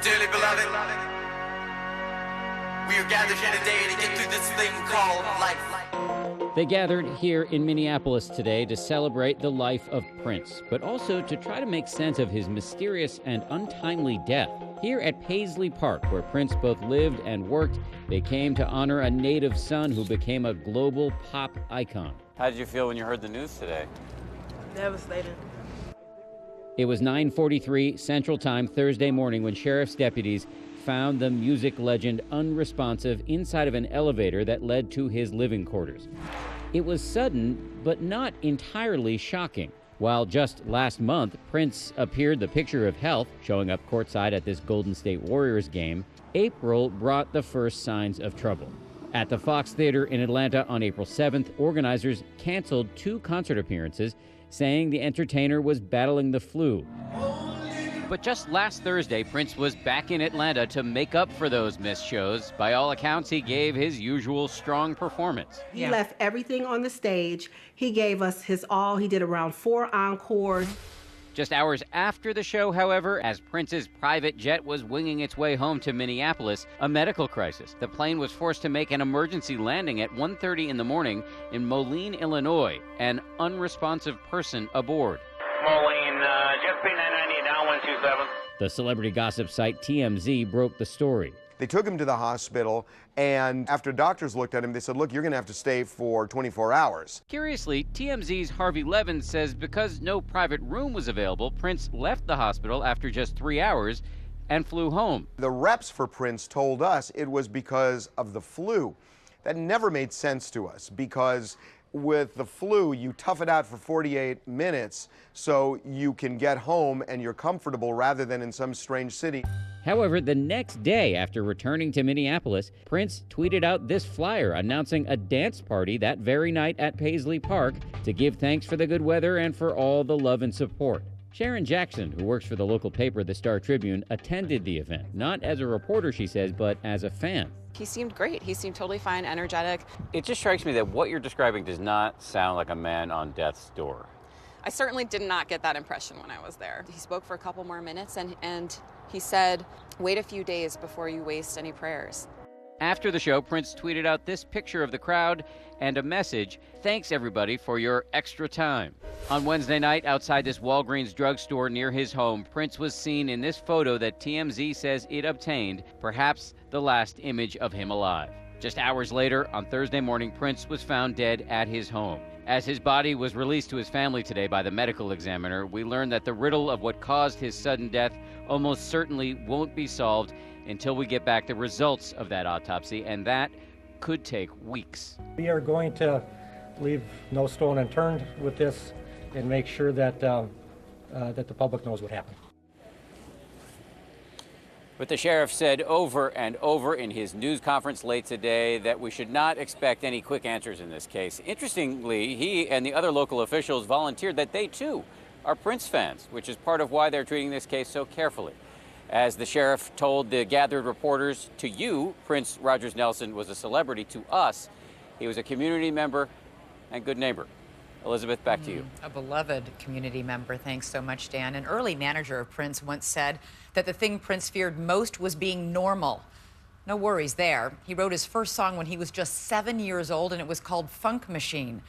Dearly beloved, we are gathered here today to get through this thing called life. They gathered here in Minneapolis today to celebrate the life of Prince, but also to try to make sense of his mysterious and untimely death. Here at Paisley Park, where Prince both lived and worked, they came to honor a native son who became a global pop icon. How did you feel when you heard the news today? Devastated. It was 9:43 Central Time Thursday morning when sheriff's deputies found the music legend unresponsive inside of an elevator that led to his living quarters. It was sudden, but not entirely shocking. While just last month, Prince appeared the picture of health, showing up courtside at this Golden State Warriors game, April brought the first signs of trouble. At the Fox Theater in Atlanta on April 7th, organizers canceled 2 concert appearances, saying the entertainer was battling the flu. But just last Thursday, Prince was back in Atlanta to make up for those missed shows. By all accounts, he gave his usual strong performance. He left everything on the stage. He gave us his all. He did around 4 encores. Just hours after the show, however, as Prince's private jet was winging its way home to Minneapolis, a medical crisis. The plane was forced to make an emergency landing at 1:30 in the morning in Moline, Illinois. An unresponsive person aboard. Moline, jet speed 990, down 127. The celebrity gossip site TMZ broke the story. They took him to the hospital, and after doctors looked at him, they said, look, you're going to have to stay for 24 hours. Curiously, TMZ's Harvey Levin says because no private room was available, Prince left the hospital after just 3 hours and flew home. The reps for Prince told us it was because of the flu. That never made sense to us because with the flu, you tough it out for 48 minutes so you can get home and you're comfortable rather than in some strange city. However, the next day after returning to Minneapolis, Prince tweeted out this flyer announcing a dance party that very night at Paisley Park to give thanks for the good weather and for all the love and support. Sharon Jackson, who works for the local paper, the Star Tribune, attended the event, not as a reporter, she says, but as a fan. He seemed great. He seemed totally fine, energetic. It just strikes me that what you're describing does not sound like a man on death's door. I certainly did not get that impression when I was there. He spoke for a couple more minutes and he said, wait a few days before you waste any prayers. After the show, Prince tweeted out this picture of the crowd and a message, "Thanks everybody for your extra time." On Wednesday night, outside this Walgreens drugstore near his home, Prince was seen in this photo that TMZ says it obtained, perhaps the last image of him alive. Just hours later, on Thursday morning, Prince was found dead at his home. As his body was released to his family today by the medical examiner, we learned that the riddle of what caused his sudden death almost certainly won't be solved until we get back the results of that autopsy, and that could take weeks. We are going to leave no stone unturned with this and make sure that that the public knows what happened. But the sheriff said over and over in his news conference late today that we should not expect any quick answers in this case. Interestingly, he and the other local officials volunteered that they, too, are Prince fans, which is part of why they're treating this case so carefully. As the sheriff told the gathered reporters, to you, Prince Rogers Nelson was a celebrity. To us, he was a community member and good neighbor. Elizabeth, back to you. A beloved community member. Thanks so much, Dan. An early manager of Prince once said that the thing Prince feared most was being normal. No worries there. He wrote his first song when he was just 7 years old, and it was called Funk Machine.